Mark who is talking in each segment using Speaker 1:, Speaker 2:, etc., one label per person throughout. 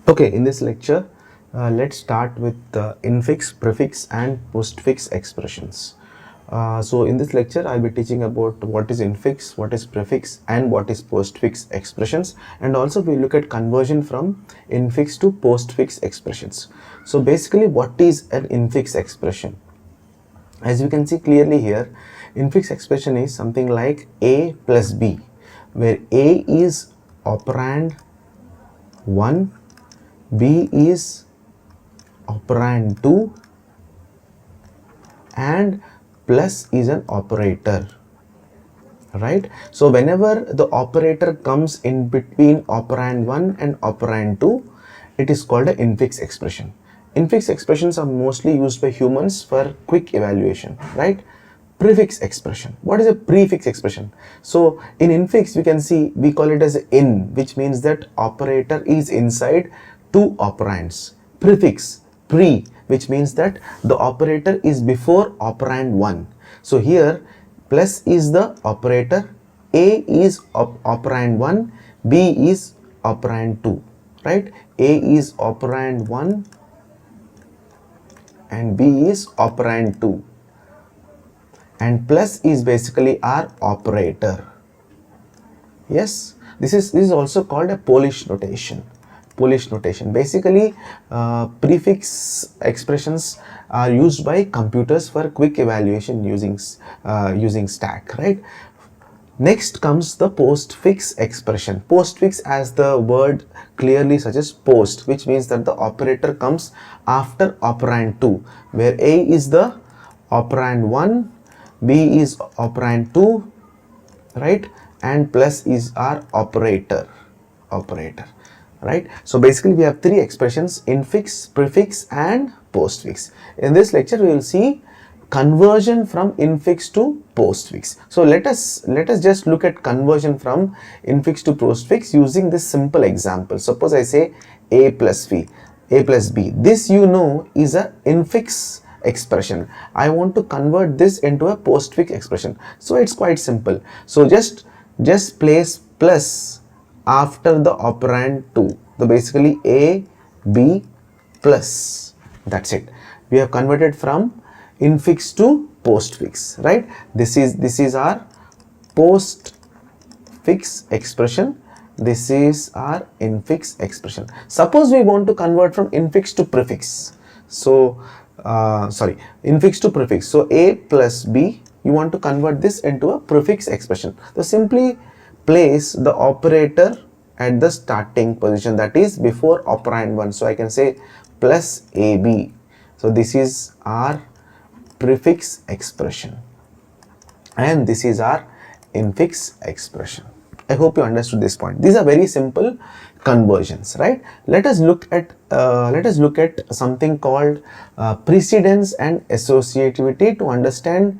Speaker 1: Okay, in this lecture, let's start with infix, prefix and postfix expressions. So in this lecture, I'll be teaching about what is infix, what is prefix and what is postfix expressions, and also we look at conversion from infix to postfix expressions. So basically, what is an infix expression? As you can see clearly here, infix expression is something like a plus b, where a is operand 1, b is operand 2 and plus is an operator, right? So whenever the operator comes in between operand 1 and operand 2, it is called an infix expression. Infix expressions are mostly used by humans for quick evaluation, right? Prefix expression. What is a prefix expression? So in infix we can see we call it as in, which means that operator is inside two operands. Prefix, pre, which means that the operator is before operand 1. So here plus is the operator, a is operand 1, b is operand 2, right? A is operand 1 and b is operand 2, and plus is basically our operator. Yes, this is also called a Polish notation. Polish notation. Basically, prefix expressions are used by computers for quick evaluation using stack, right? Next comes the postfix expression. Postfix, as the word clearly suggests, post, which means that the operator comes after operand 2, where a is the operand 1, b is operand 2, right, and plus is our operator, right? So basically we have three expressions: infix, prefix and postfix. In this lecture we will see conversion from infix to postfix. So let us just look at conversion from infix to postfix using this simple example. Suppose I say a plus b. This, you know, is a infix expression. I want to convert this into a postfix expression. So it's quite simple. So just place plus after the operand 2. So basically a, b plus. That's it. We have converted from infix to postfix, right? This is our postfix expression. This is our infix expression. Suppose we want to convert from infix to prefix. So infix to prefix. So a plus b, you want to convert this into a prefix expression. So simply place the operator at the starting position, that is before operand 1. So I can say plus ab. So this is our prefix expression and this is our infix expression. I hope you understood this point. These are very simple conversions, right? Let us look at something called precedence and associativity to understand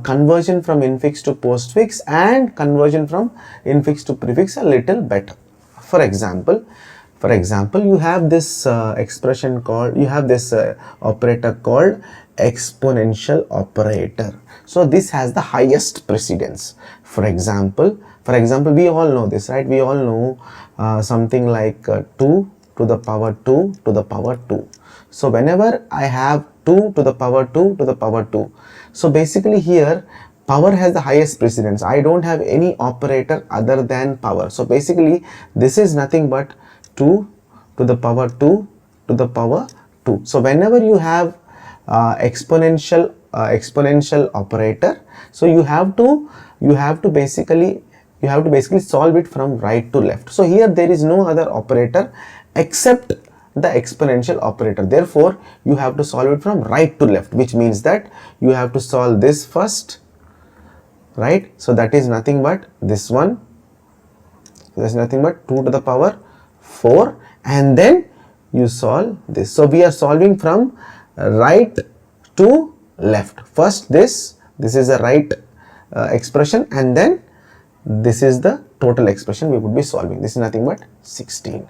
Speaker 1: conversion from infix to postfix and conversion from infix to prefix a little better. For example, you have this expression called, operator called exponential operator. So this has the highest precedence. For example, we all know this, right? We all know something like 2 to the power 2 to the power 2. So whenever I have 2 to the power 2 to the power 2, so basically here power has the highest precedence. I don't have any operator other than power. So basically this is nothing but 2 to the power 2 to the power 2. So whenever you have exponential operator, so you have to basically solve it from right to left. So here there is no other operator except the exponential operator. Therefore you have to solve it from right to left, which means that you have to solve this first, right? So that is nothing but this one. There's nothing but 2 to the power 4, and then you solve this. So we are solving from right to left. First this is a right expression, and then this is the total expression we would be solving. This is nothing but 16.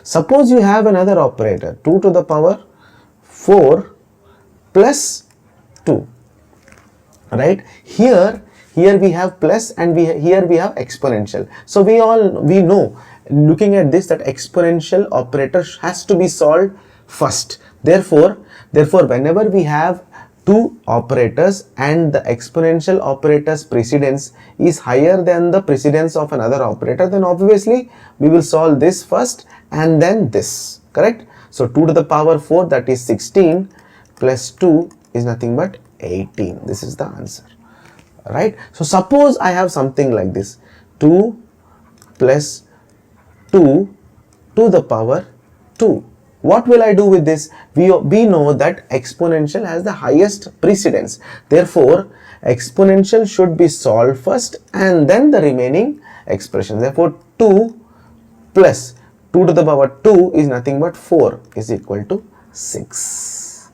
Speaker 1: Suppose you have another operator, 2 to the power 4 plus 2, right? Here we have plus and here we have exponential. So we know looking at this, that exponential operator has to be solved first. Therefore whenever we have two operators and the exponential operator's precedence is higher than the precedence of another operator, then obviously we will solve this first and then this, correct? So 2 to the power 4, that is 16, plus 2 is nothing but 18. This is the answer, right? So suppose I have something like this, 2 plus 2 to the power 2. What will I do with this? We know that exponential has the highest precedence. Therefore, exponential should be solved first and then the remaining expression. Therefore, 2 plus 2 to the power 2 is nothing but 4 is equal to 6.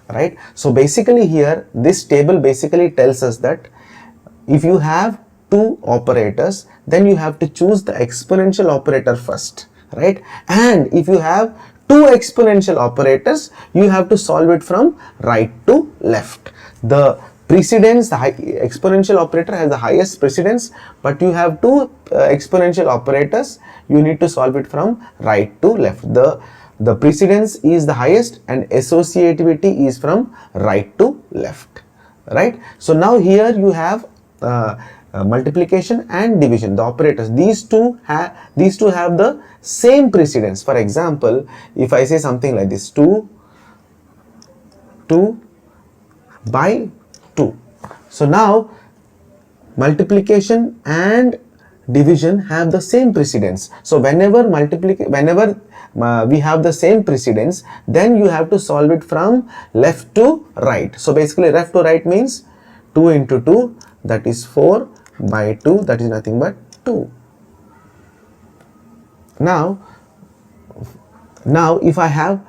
Speaker 1: Right? So basically here, this table basically tells us that if you have two operators, then you have to choose the exponential operator first, right? And if you have two exponential operators, you have to solve it from right to left. The precedence, the exponential operator has the highest precedence, but you have two exponential operators, you need to solve it from right to left. The precedence is the highest and associativity is from right to left, right? So now here you have multiplication and division, the operators, these two have the same precedence. For example, if I say something like this, 2 by 2. So now multiplication and division have the same precedence. So whenever we have the same precedence, then you have to solve it from left to right. So basically left to right means 2 into 2, that is 4 by 2, that is nothing but 2. Now if I have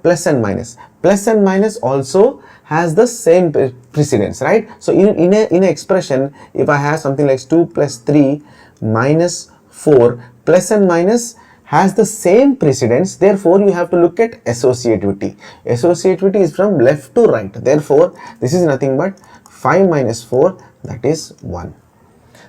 Speaker 1: plus and minus also has the same precedence, right? So in a expression, if I have something like 2 plus 3 minus 4, plus and minus has the same precedence. Therefore you have to look at associativity. Associativity is from left to right. Therefore this is nothing but 5 minus 4, that is 1.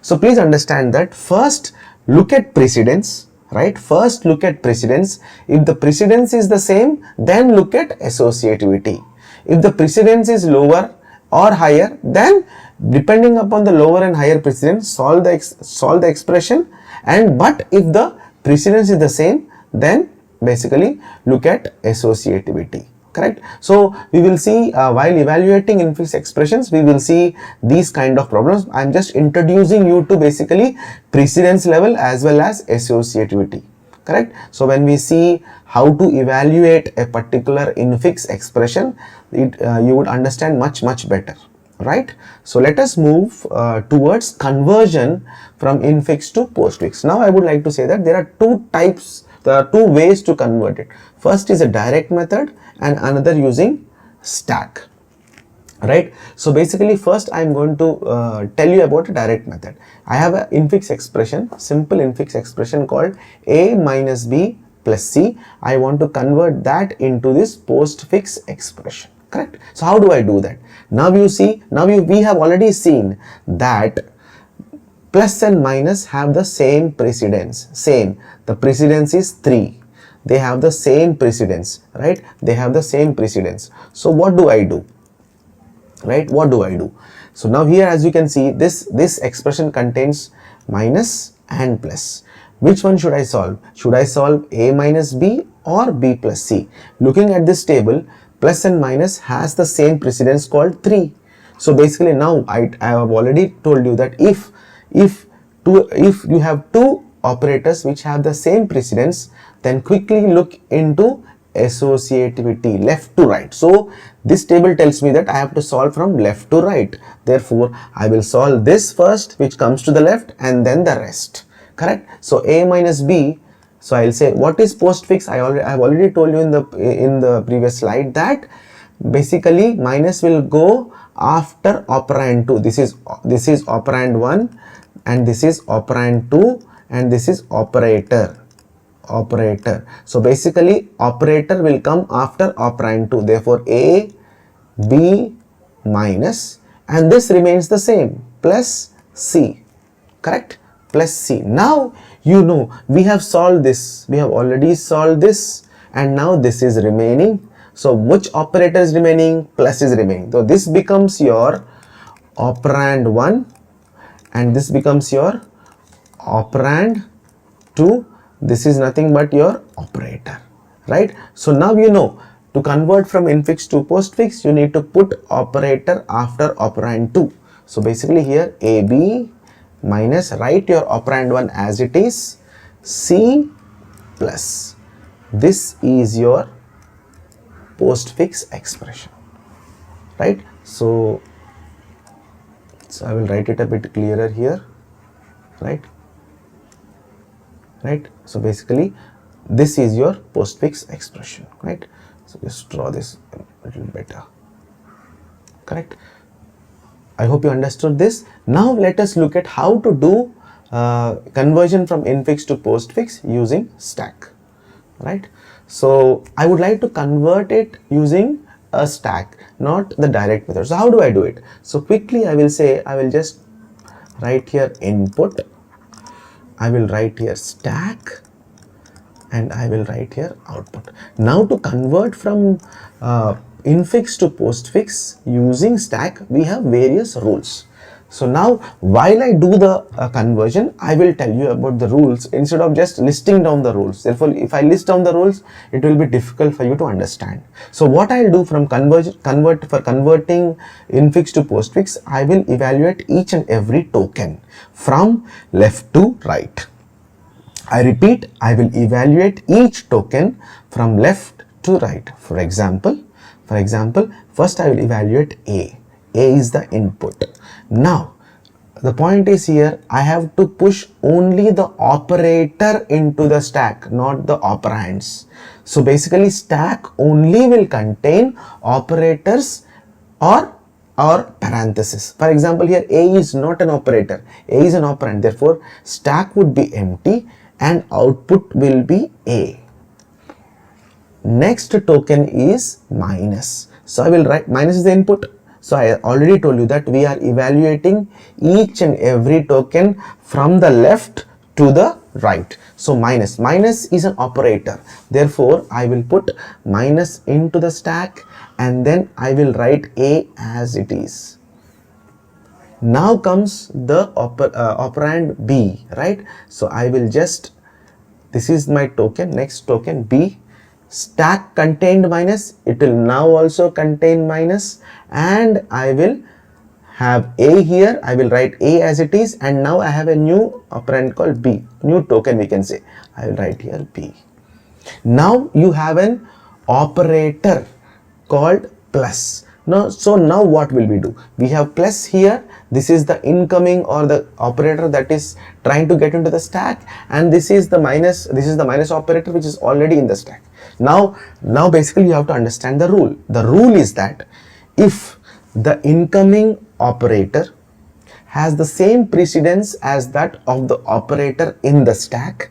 Speaker 1: So please understand that first look at precedence, right? First look at precedence. If the precedence is the same, then look at associativity. If the precedence is lower or higher, then depending upon the lower and higher precedence, solve the expression. But if the precedence is the same, then basically look at associativity. Correct? So we will see while evaluating infix expressions, we will see these kind of problems. I am just introducing you to basically precedence level as well as associativity. Correct? So when we see how to evaluate a particular infix expression, you would understand much better. Right? So let us move towards conversion from infix to postfix. Now I would like to say that there are two ways to convert it. First is a direct method and another using stack, right? So basically first I am going to tell you about a direct method. I have an infix expression, simple infix expression called a minus b plus c. I want to convert that into this postfix expression, correct? So how do I do that? Now we have already seen that plus and minus have the same precedence. The precedence is 3. They have the same precedence, right? They have the same precedence. So what do I do? Right? What do I do? So now here, as you can see, this expression contains minus and plus. Which one should I solve? Should I solve a minus b or b plus c? Looking at this table, plus and minus has the same precedence called 3. So basically now I have already told you that if you have two operators which have the same precedence, then quickly look into associativity, left to right. So this table tells me that I have to solve from left to right. Therefore I will solve this first, which comes to the left, and then the rest. Correct? So a minus b. So I'll say, what is postfix? I have already told you in the previous slide that basically minus will go after operand 2. This is operand 1, and this is operand 2, and this is operator. So basically operator will come after operand 2. Therefore a, b minus, and this remains the same, plus c. Correct? plus C. Now you know we have solved this, we have already solved this, and now this is remaining. So which operator is remaining? Plus is remaining. So this becomes your operand 1 and this becomes your operand 2. This is nothing but your operator, right? So now you know to convert from infix to postfix, you need to put operator after operand 2. So basically here AB minus, write your operand 1 as it is, C plus. This is your postfix expression, right? So I will write it a bit clearer here, right? So basically this is your postfix expression, right? So just draw this a little better, correct? I hope you understood this. Now let us look at how to do conversion from infix to postfix using stack, right? So I would like to convert it using a stack, not the direct method. So how do I do it? So quickly I will say, I will just write here input, I will write here stack, and I will write here output. Now to convert from infix to postfix using stack, we have various rules. So now while I do the conversion, I will tell you about the rules instead of just listing down the rules. Therefore, if I list down the rules, it will be difficult for you to understand. So what I'll do from converting infix to postfix, I will evaluate each and every token from left to right. I repeat, I will evaluate each token from left to right. For example, first I will evaluate A. A is the input. Now, the point is here, I have to push only the operator into the stack, not the operands. So basically, stack only will contain operators or parenthesis. For example, here A is not an operator, A is an operand. Therefore, stack would be empty and output will be A. Next token is minus. So I will write minus is the input. So I already told you that we are evaluating each and every token from the left to the right. So minus is an operator. Therefore, I will put minus into the stack and then I will write A as it is. Now comes the operand B, right? So I will just, this is my token, next token B. Stack contained minus, it will now also contain minus, and I will have A here. I will write A as it is, and now I have a new operand called B, new token we can say. I will write here B. Now you have an operator called plus. So now what will we do? We have plus here. This is the incoming or the operator that is trying to get into the stack, and this is the minus. This is the minus operator which is already in the stack. Now basically you have to understand the rule. The rule is that if the incoming operator has the same precedence as that of the operator in the stack,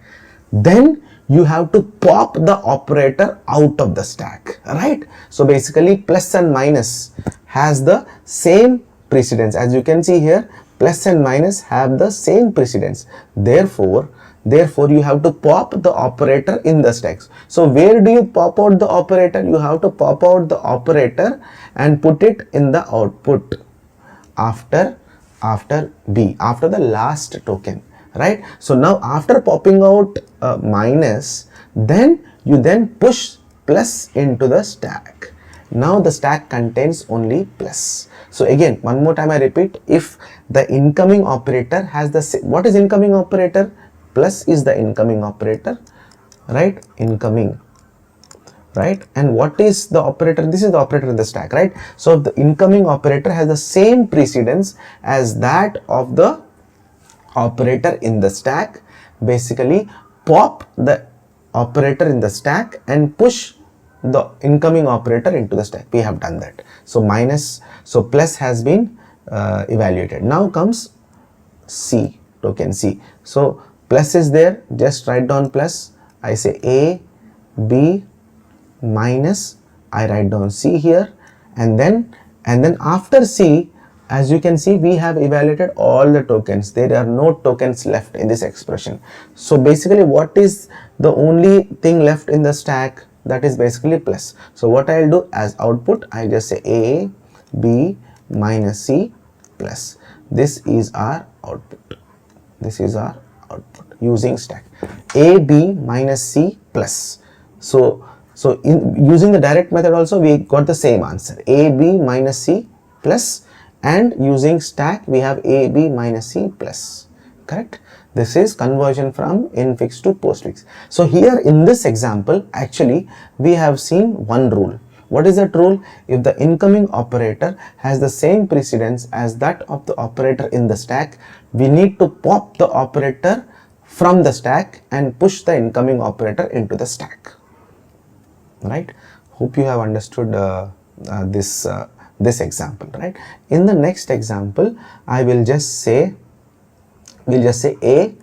Speaker 1: then you have to pop the operator out of the stack, right? So basically plus and minus has the same precedence. As you can see here, plus and minus have the same precedence. Therefore you have to pop the operator in the stacks. So where do you pop out the operator? You have to pop out the operator and put it in the output after B, after the last token, right? So now after popping out minus, then you push plus into the stack. Now the stack contains only plus. So again, one more time I repeat, if the incoming operator has the what is incoming operator? Plus is the incoming operator, right? Incoming, right? And what is the operator? This is the operator in the stack, right? So the incoming operator has the same precedence as that of the operator in the stack. Basically pop the operator in the stack and push the incoming operator into the stack. We have done that. So plus has been evaluated. Now comes C, token C. So plus is there, just write down plus. I say A, B, minus, I write down C here, and then after C as you can see, we have evaluated all the tokens. There are no tokens left in this expression. So basically, what is the only thing left in the stack? That is basically plus. So what I'll do as output, I just say a, b minus c plus. This is our output. This is our output using stack. A, b minus c plus. So in using the direct method also, we got the same answer. A, b minus c plus, and using stack we have a, b minus c plus. Correct? This is conversion from infix to postfix. So here in this example, actually we have seen one rule. What is that rule? If the incoming operator has the same precedence as that of the operator in the stack, we need to pop the operator from the stack and push the incoming operator into the stack. Right? Hope you have understood this example. Right? In the next example, I will just say, a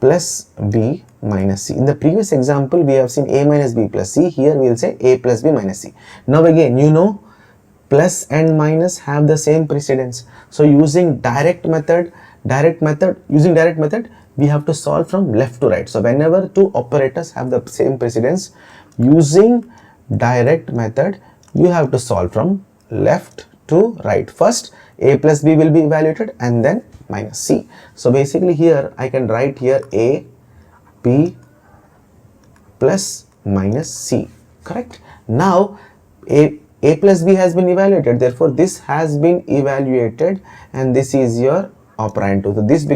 Speaker 1: plus b minus c. In the previous example, we have seen a minus b plus c. Here we will say a plus b minus c. Now again, you know, plus and minus have the same precedence. So using direct method, we have to solve from left to right. So whenever two operators have the same precedence, using direct method, you have to solve from left to right. First, a plus b will be evaluated and then minus c. So basically here I can write here a, b plus minus c. Correct? Now a plus b has been evaluated, therefore this has been evaluated and this is your operand 2. So this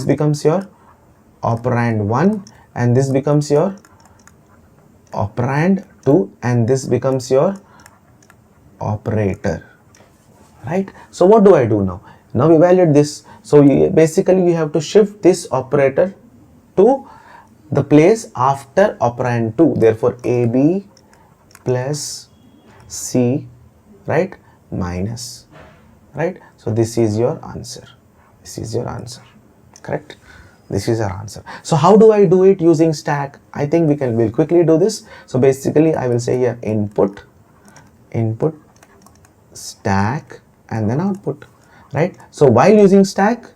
Speaker 1: becomes your operand 1 and this becomes your operand 2 and this becomes your operator. Right? So what do I do now? Now evaluate this. So basically you have to shift this operator to the place after operand 2. Therefore ab plus c, right, minus, right. So this is your answer. This is your answer. Correct? This is our answer. So how do I do it using stack? I think we'll quickly do this. So basically I will say here input stack and then output. Right? So while using stack,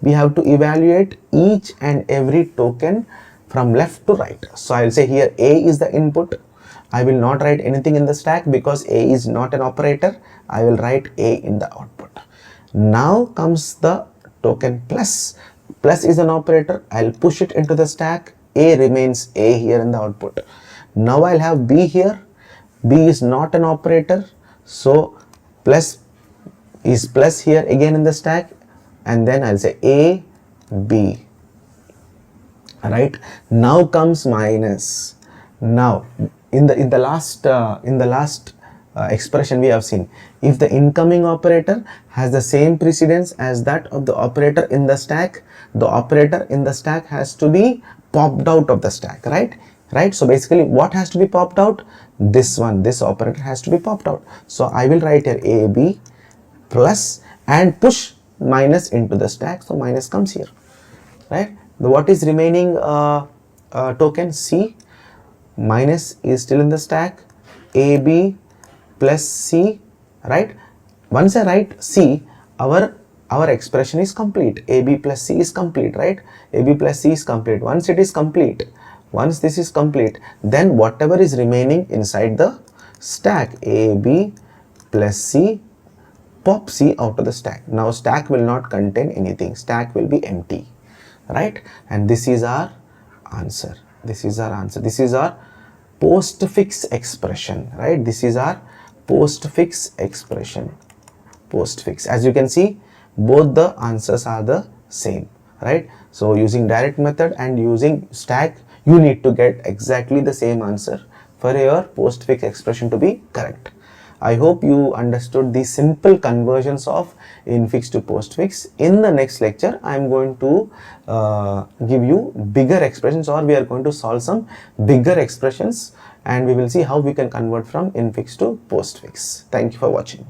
Speaker 1: we have to evaluate each and every token from left to right. So I will say here a is the input. I will not write anything in the stack because a is not an operator. I will write a in the output. Now comes the token plus. Plus is an operator. I'll push it into the stack. A remains a here in the output. Now I'll have b here. B is not an operator. So plus is plus here again in the stack, and then I'll say a, b. Right? Now comes minus. Now in the last expression we have seen, if the incoming operator has the same precedence as that of the operator in the stack, the operator in the stack has to be popped out of the stack. Right? So basically what has to be popped out? This one, this operator has to be popped out. So I will write here a, b plus and push minus into the stack. So minus comes here. Right? What is remaining token? C. Minus is still in the stack. AB plus C. Right? Once I write C, our expression is complete. AB plus C is complete. Right? AB plus C is complete. Once it is complete, once this is complete, then whatever is remaining inside the stack, AB plus C, pop C out of the stack. Now stack will not contain anything. Stack will be empty. Right? And this is our answer. This is our answer. This is our postfix expression. Right? This is our postfix expression. Postfix. As you can see, both the answers are the same. Right? So using direct method and using stack, you need to get exactly the same answer for your postfix expression to be correct. I hope you understood the simple conversions of infix to postfix. In the next lecture, I am going to give you bigger expressions, or we are going to solve some bigger expressions, and we will see how we can convert from infix to postfix. Thank you for watching.